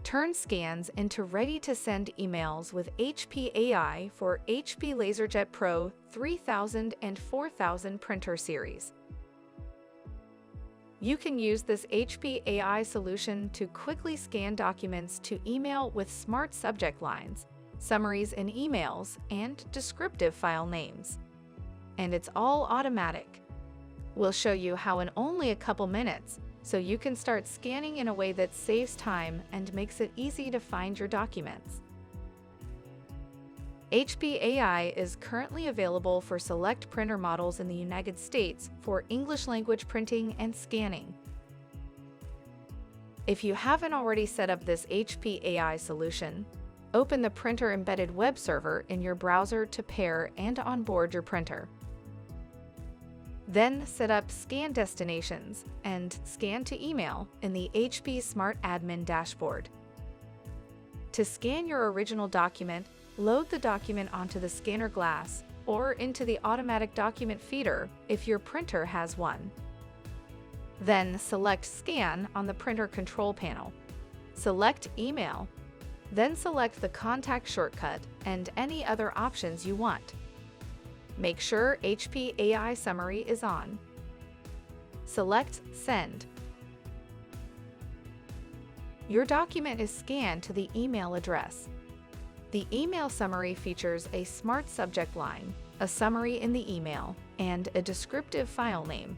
Turn scans into ready-to-send emails with HP AI for HP LaserJet Pro 3000 and 4000 printer series. You can use this HP AI solution to quickly scan documents to email with smart subject lines, summaries in emails, and descriptive file names. And it's all automatic. We'll show you how in only a couple minutes, so you can start scanning in a way that saves time and makes it easy to find your documents. HP AI is currently available for select printer models in the United States for English language printing and scanning. If you haven't already set up this HP AI solution, open the printer embedded web server in your browser to pair and onboard your printer. Then set up Scan Destinations and Scan to Email in the HP Smart Admin dashboard. To scan your original document, load the document onto the scanner glass or into the automatic document feeder if your printer has one. Then select Scan on the printer control panel. Select Email. Then select the contact shortcut and any other options you want. Make sure HP AI Summary is on. Select Send. Your document is scanned to the email address. The email summary features a smart subject line, a summary in the email, and a descriptive file name.